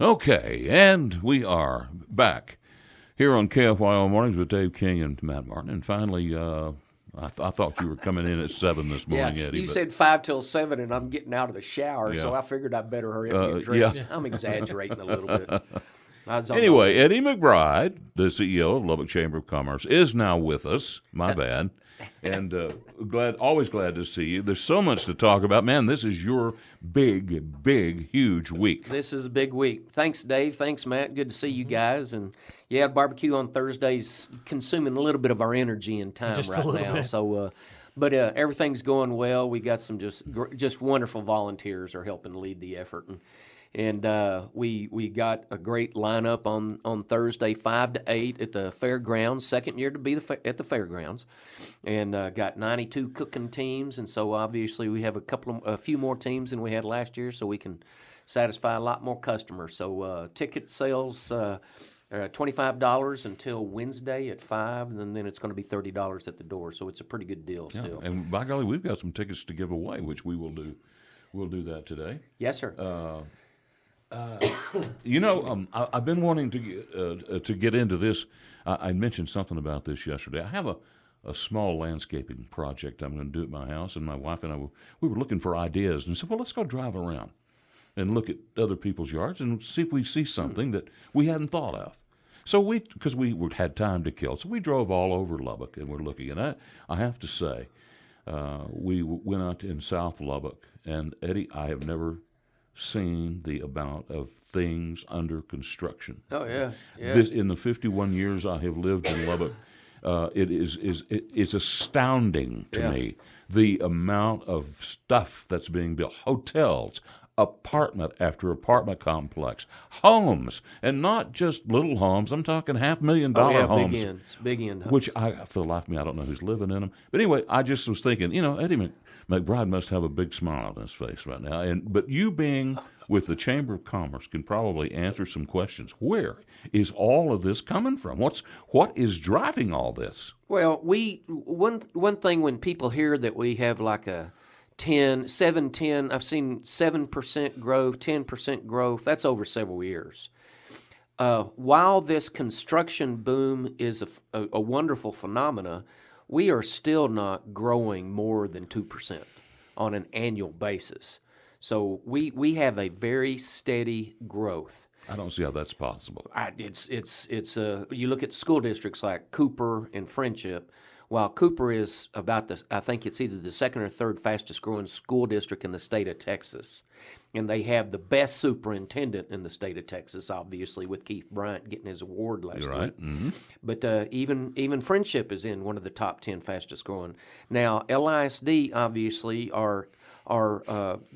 Okay, and we are back here on KFYO Mornings with Dave King and Matt Martin. And finally, I thought you were coming in at 7 this morning, Yeah, Eddie. you said 5 till 7, and I'm getting out of the shower, so I figured I'd better hurry up and get dressed. yeah. I'm exaggerating a little bit. Anyway, Eddie McBride, the CEO of Lubbock Chamber of Commerce, is now with us. My bad. And always glad to see you. There's so much to talk about. Man, this is your big, huge week. This is a big week. Thanks, Dave. Thanks, Matt. Good to see you guys. And yeah, barbecue on Thursdays consuming a little bit of our energy and time right now. Bit. So, but everything's going well. We got some just wonderful volunteers are helping lead the effort. And we got a great lineup on Thursday, 5 to 8 at the fairgrounds. Second year to be at the fairgrounds, and got 92 cooking teams. And so obviously we have a few more teams than we had last year, so we can satisfy a lot more customers. So ticket sales $25 until Wednesday at 5, and then it's going to be $30 at the door. So it's a pretty good deal still. And by golly, we've got some tickets to give away, which we will do. We'll do that today. Yes, sir. I've been wanting to get into this. I mentioned something about this yesterday. I have a small landscaping project I'm going to do at my house, and my wife and I we were looking for ideas, and said, well, let's go drive around and look at other people's yards and see if we see something that we hadn't thought of. So because we had time to kill, so we drove all over Lubbock, and we're looking. And I have to say, we went out in South Lubbock, and Eddie, I have never seen the amount of things under construction. Oh yeah. In the 51 years I have lived in Lubbock, it's astounding to me the amount of stuff that's being built. Hotels, apartment after apartment complex, homes, and not just little homes. I'm talking $500,000 homes. Big end homes. Which for the life of me, I don't know who's living in them. But anyway, I just was thinking, Eddie McBride must have a big smile on his face right now. But you being with the Chamber of Commerce can probably answer some questions. Where is all of this coming from? What is driving all this? Well, one thing when people hear that we have like a 10, I've seen 7% growth, 10% growth, that's over several years. While this construction boom is a wonderful phenomena, we are still not growing more than 2% on an annual basis. So we have a very steady growth. I don't see how that's possible. You look at school districts like Cooper and Friendship. While Cooper is I think it's either the second or third fastest growing school district in the state of Texas. And they have the best superintendent in the state of Texas, obviously, with Keith Bryant getting his award last week. Right. Mm-hmm. But even Friendship is in one of the top 10 fastest growing. Now, LISD, obviously, our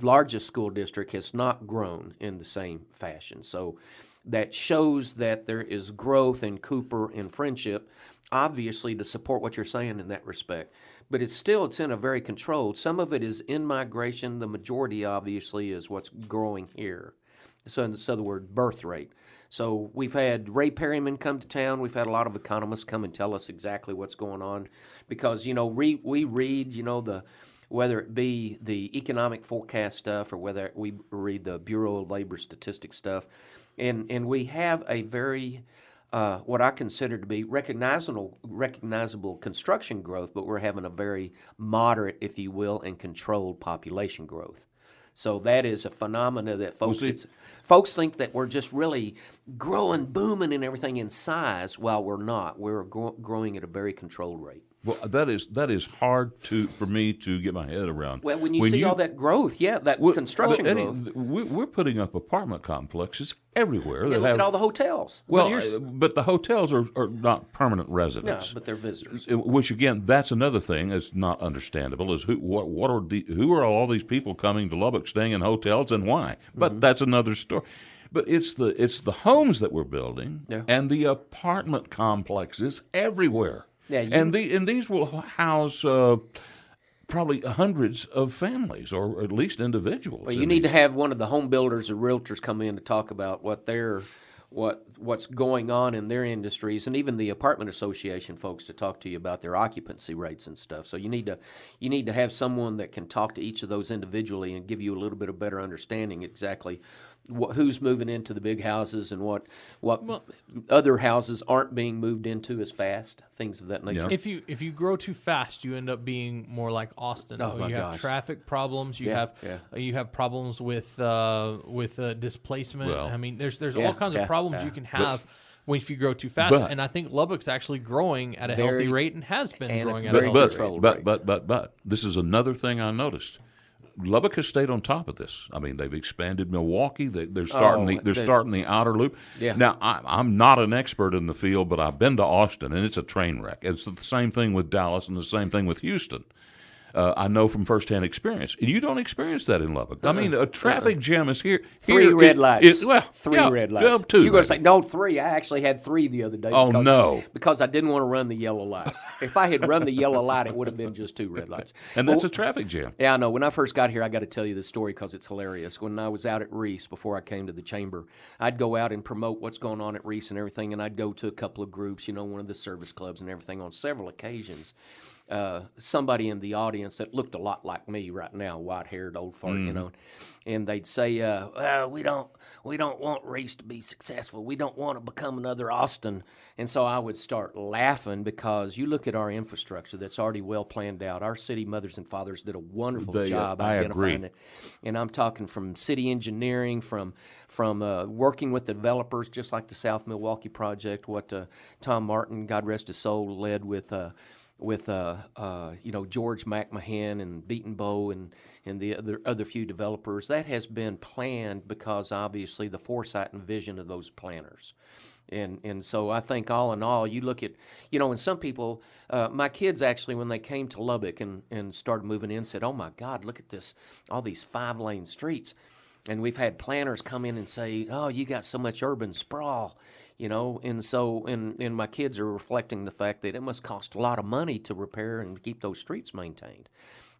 largest school district, has not grown in the same fashion. So that shows that there is growth in Cooper and Friendship, obviously, to support what you're saying in that respect. But it's in a very controlled. Some of it is in migration. The majority, obviously, is what's growing here. So the word birth rate. So we've had Ray Perryman come to town. We've had a lot of economists come and tell us exactly what's going on. Because, we read, whether it be the economic forecast stuff or whether we read the Bureau of Labor Statistics stuff. And we have a very what I consider to be recognizable construction growth, but we're having a very moderate, if you will, and controlled population growth. So that is a phenomena that folks think that we're just really growing, booming, and everything in size, while we're not. We're growing at a very controlled rate. Well, that is hard for me to get my head around. Well, when you see all that growth, construction growth. We're putting up apartment complexes everywhere. Look at all the hotels. Well, but the hotels are not permanent residents. No, but they're visitors. Which again, that's another thing that's not understandable. Is who are all these people coming to Lubbock, staying in hotels, and why? But that's another story. But it's the homes that we're building and the apartment complexes everywhere. Yeah, and these will house probably hundreds of families, or at least individuals. Well, you need to have one of the home builders or realtors come in to talk about what's going on in their industries, and even the apartment association folks to talk to you about their occupancy rates and stuff. So you need to have someone that can talk to each of those individually and give you a little bit of better understanding exactly who's moving into the big houses and what other houses aren't being moved into as fast, things of that nature. Yeah. If you grow too fast, you end up being more like Austin. Oh, my you have gosh. traffic problems. You have problems with displacement. Well, I mean, there's all kinds of problems you can have if you grow too fast. But- and I think Lubbock's actually growing at a Very- healthy rate and has been and a growing at a very healthy controlled rate. But this is another thing I noticed. Lubbock has stayed on top of this. I mean, they've expanded Milwaukee. They're starting the outer loop. Yeah. Now, I'm not an expert in the field, but I've been to Austin, and it's a train wreck. It's the same thing with Dallas and the same thing with Houston. I know from firsthand experience. And you don't experience that in Lubbock. I mean, a traffic jam is here. Three red lights. Three red lights. Two. You're going to say, no, 3. I actually had 3 the other day. Oh, no. Because I didn't want to run the yellow light. If I had run the yellow light, it would have been just 2 red lights. And that's a traffic jam. Yeah, I know. When I first got here, I got to tell you this story because it's hilarious. When I was out at Reese before I came to the chamber, I'd go out and promote what's going on at Reese and everything, and I'd go to a couple of groups, one of the service clubs and everything. On several occasions, somebody in the audience that looked a lot like me right now, white-haired old fart, and they'd say, we don't want Reese to be successful. We don't want to become another Austin. And so I would start laughing because you look at our infrastructure that's already well planned out. Our city mothers and fathers did a wonderful job identifying it. And I'm talking from city engineering, from working with the developers, just like the South Milwaukee project, what Tom Martin, God rest his soul, led with George McMahon and Beaton Bow and the other few developers. That has been planned because obviously the foresight and vision of those planners. And so I think all in all, you look at, and some people, my kids actually, when they came to Lubbock and started moving in, said, oh my God, look at this, all these 5-lane streets. And we've had planners come in and say, oh, you got so much urban sprawl. And so and my kids are reflecting the fact that it must cost a lot of money to repair and keep those streets maintained.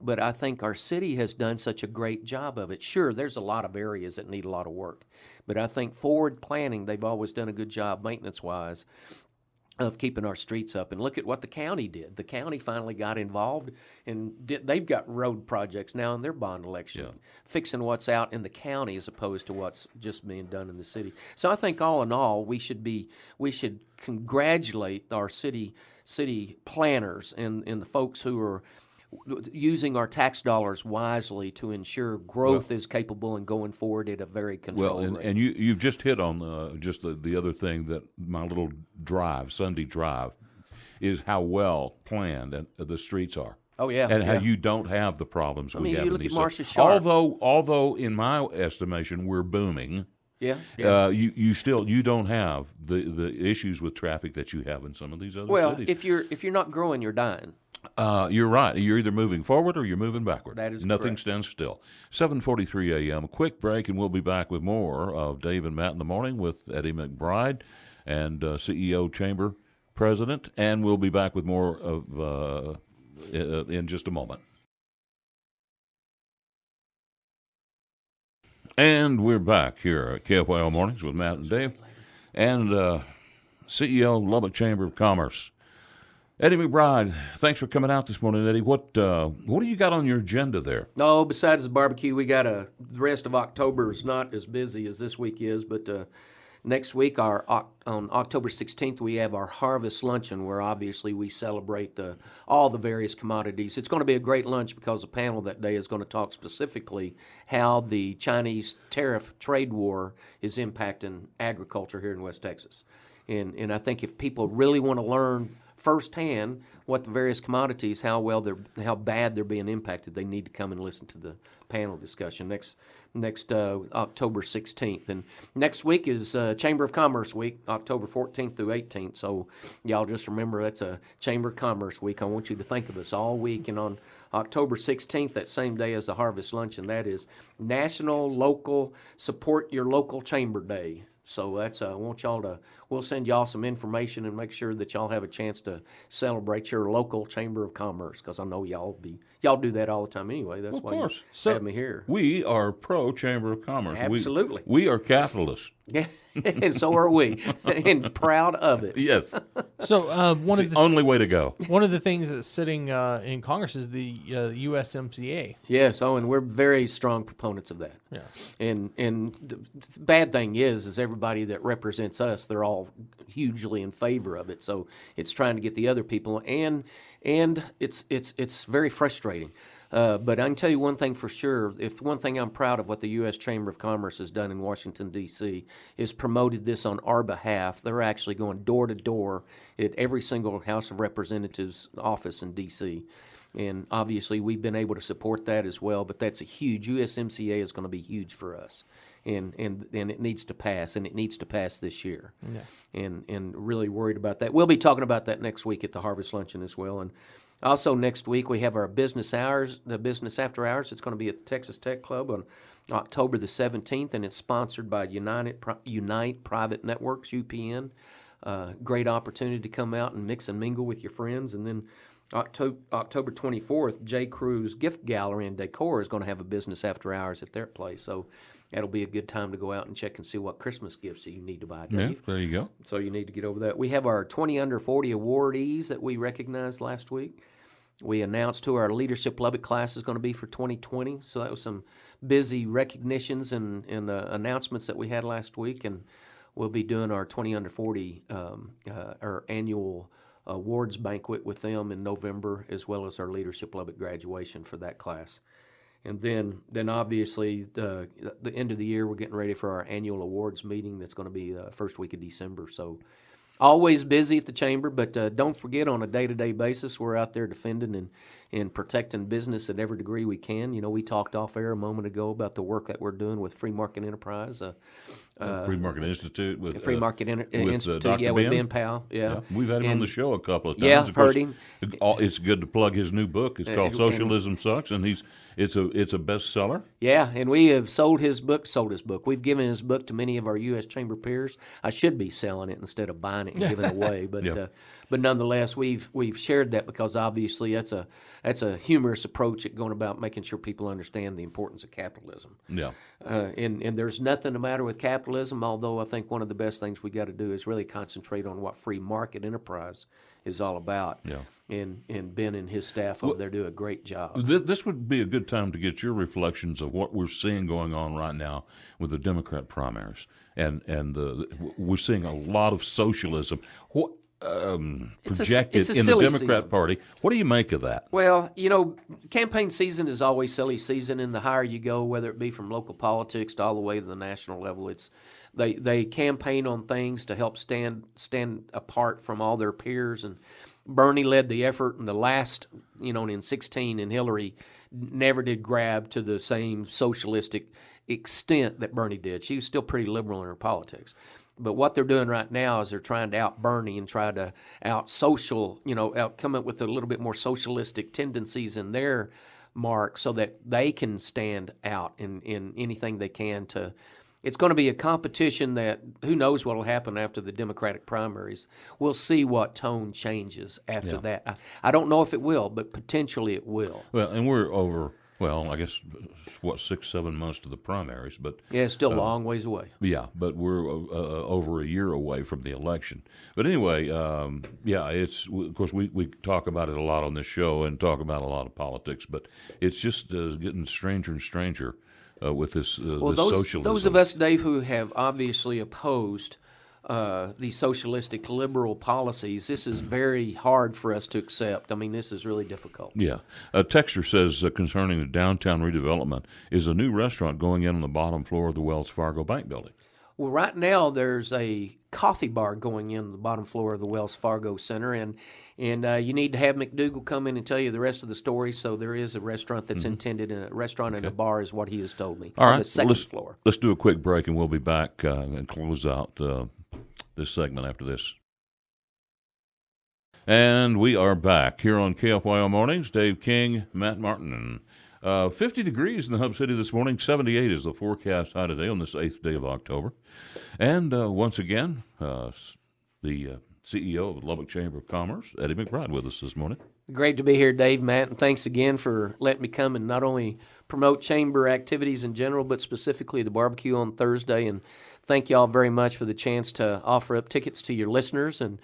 But I think our city has done such a great job of it. Sure, there's a lot of areas that need a lot of work. But I think forward planning, they've always done a good job maintenance-wise of keeping our streets up. And look at what the county did. The county finally got involved, and they've got road projects now in their bond election, fixing what's out in the county as opposed to what's just being done in the city. So I think all in all, we should congratulate our city planners and the folks who are using our tax dollars wisely to ensure growth is capable and going forward at a very controlled rate. And you've just hit on the other thing that my little Sunday drive, is how well planned the streets are. Oh, yeah. And how you don't have the problems we have you in look these at Marcia cities. Sharp. Although in my estimation we're booming, you don't have the issues with traffic that you have in some of these other cities. Well, if you're not growing, you're dying. You're right. You're either moving forward or you're moving backward. That is Nothing correct. stands still. 7:43 a.m. A quick break, and we'll be back with more of Dave and Matt in the Morning with Eddie McBride and CEO Chamber President, and we'll be back with more of in just a moment. And we're back here at KFYO Mornings with Matt and Dave, and CEO Lubbock Chamber of Commerce. Eddie McBride, thanks for coming out this morning, Eddie. What do you got on your agenda there? No, besides the barbecue, we got the rest of October is not as busy as this week is, but next week, on October 16th, we have our Harvest Luncheon, where obviously we celebrate all the various commodities. It's going to be a great lunch because the panel that day is going to talk specifically how the Chinese tariff trade war is impacting agriculture here in West Texas. And I think if people really want to learn firsthand what the various commodities, how bad they're being impacted, they need to come and listen to the panel discussion next October 16th. And next week is Chamber of Commerce Week, October 14th through 18th. So y'all just remember that's a Chamber of Commerce Week. I want you to think of us all week. And on October 16th, that same day as the Harvest Luncheon, that is National Local Support Your Local Chamber Day. So that's we'll send y'all some information and make sure that y'all have a chance to celebrate your local Chamber of Commerce, because I know y'all y'all do that all the time anyway. That's Of why course. you have me here. We are pro-Chamber of Commerce. Absolutely. We are capitalists. Yeah, and so are we, and proud of it. Yes. So only way to go. one of the things that's sitting in Congress is the USMCA. Yes, and we're very strong proponents of that. Yeah. And the bad thing is everybody that represents us, they're all hugely in favor of it. So it's trying to get the other people, and it's very frustrating. But I can tell you one thing for sure. If one thing I'm proud of what the U.S. Chamber of Commerce has done in Washington, D.C. is promoted this on our behalf. They're actually going door to door at every single House of Representatives office in D.C. And obviously we've been able to support that as well. But that's a huge, USMCA is going to be huge for us. And it needs to pass, and it needs to pass this year. Yeah. And really worried about that. We'll be talking about that next week at the Harvest Luncheon as well. And also next week we have our business hours, the business after hours. It's going to be at the Texas Tech Club on October the 17th, and it's sponsored by Unite Private Networks, UPN. Great opportunity to come out and mix and mingle with your friends. And then October 24th, J. Crew's Gift Gallery and Decor is going to have a business after hours at their place. So that'll be a good time to go out and check and see what Christmas gifts that you need to buy, Dave. Yeah, there you go. So you need to get over that. We have our 20 under 40 awardees that we recognized last week. We announced who our Leadership Lubbock class is going to be for 2020. So that was some busy recognitions and announcements that we had last week. And we'll be doing our 20 under 40 our annual awards banquet with them in November, as well as our Leadership Lubbock graduation for that class. And then obviously the end of the year, we're getting ready for our annual awards meeting. That's going to be the first week of December. So always busy at the Chamber, but don't forget, on a day-to-day basis, we're out there defending and protecting business at every degree we can. You know, we talked off air a moment ago about the work that we're doing with Free Market Enterprise. Free Market Institute. With Free Market Institute, Dr. with Ben. Ben Powell. Yeah. We've had him on the show a couple of times. Yeah, Of I've course, heard him. It's good to plug his new book. It's called Socialism Sucks, and it's a bestseller. Yeah, and we have sold his book. We've given his book to many of our U.S. Chamber peers. I should be selling it instead of buying it and giving it away, but Yeah. But nonetheless, we've shared that because obviously that's a humorous approach at going about making sure people understand the importance of capitalism. Yeah. And there's nothing the matter with capitalism, although I think one of the best things we got to do is really concentrate on what free market enterprise is all about. Yeah. And Ben and his staff over there do a great job. This would be a good time to get your reflections of what we're seeing going on right now with the Democrat primaries, and we're seeing a lot of socialism projected it's a in the silly Democrat season. Party. What do you make of that? Well, you know, campaign season is always silly season, and the higher you go, whether it be from local politics to all the way to the national level, it's they campaign on things to help stand apart from all their peers. And Bernie led the effort in the last, in 2016, and Hillary never did grab to the same socialistic extent that Bernie did. She was still pretty liberal in her politics. But what they're doing right now is they're trying to out Bernie and try to come up with a little bit more socialistic tendencies in their mark so that they can stand out in anything they can to. It's going to be a competition that who knows what will happen after the Democratic primaries. We'll see what tone changes after that. I don't know if it will, but potentially it will. Well, and we're over. Well, I guess 6-7 months to the primaries, but yeah, it's still a long ways away. Yeah, but we're over a year away from the election. But anyway, it's of course we talk about it a lot on this show and talk about a lot of politics, but it's just getting stranger and stranger with this socialism. Those of us, Dave, who have obviously opposed these socialistic liberal policies, this is very hard for us to accept. I mean, this is really difficult. Yeah. Texter says concerning the downtown redevelopment, is a new restaurant going in on the bottom floor of the Wells Fargo Bank building? Well, right now there's a coffee bar going in on the bottom floor of the Wells Fargo Center, and you need to have McDougal come in and tell you the rest of the story. So there is a restaurant that's intended, and a restaurant and a bar is what he has told me. All right, on the second floor. Let's do a quick break, and we'll be back and close out this segment after this. And we are back here on KFYO Mornings. Dave King, Matt Martin. 50 degrees in the Hub City this morning. 78 is the forecast high today on this 8th day of October. And once again, the CEO of the Lubbock Chamber of Commerce, Eddie McBride, with us this morning. Great to be here, Dave, Matt, and thanks again for letting me come and not only promote chamber activities in general, but specifically the barbecue on Thursday. And thank y'all very much for the chance to offer up tickets to your listeners. And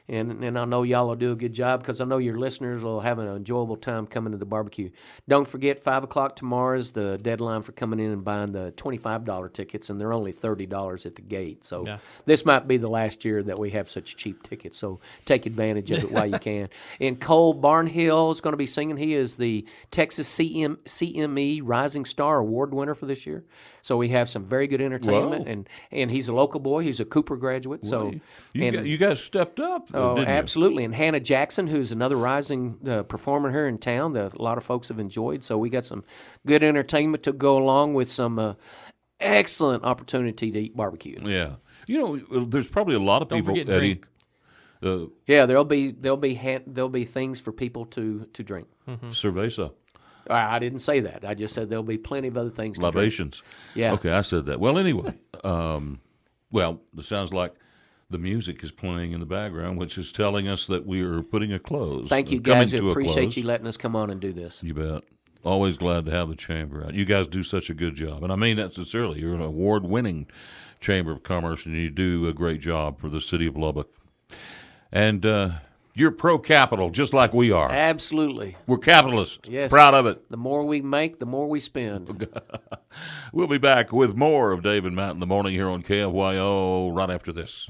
I know y'all will do a good job because I know your listeners will have an enjoyable time coming to the barbecue. Don't forget, 5 o'clock tomorrow is the deadline for coming in and buying the $25 tickets, and they're only $30 at the gate. So This might be the last year that we have such cheap tickets, so take advantage of it while you can. And Cole Barnhill is going to be singing. He is the Texas CME Rising Star Award winner for this year. So we have some very good entertainment, and he's a local boy. He's a Cooper graduate. So you guys stepped up. Oh, didn't absolutely. And Hannah Jackson, who's another rising performer here in town that a lot of folks have enjoyed. So we got some good entertainment to go along with some excellent opportunity to eat barbecue. Yeah. There's probably a lot of people, Eddie. Yeah, there'll be things for people to drink. Cerveza. I didn't say that. I just said there'll be plenty of other things to Libations. drink. Yeah. Okay, I said that. Well, anyway, it sounds like the music is playing in the background, which is telling us that we are putting a close. Thank you, guys. I appreciate you letting us come on and do this. You bet. Always glad to have the chamber out. You guys do such a good job. And I mean that sincerely. You're an award-winning Chamber of Commerce, and you do a great job for the city of Lubbock. And you're pro-capital, just like we are. Absolutely. We're capitalists. Yes. Proud of it. The more we make, the more we spend. We'll be back with more of Dave and Matt in the morning here on KFYO right after this.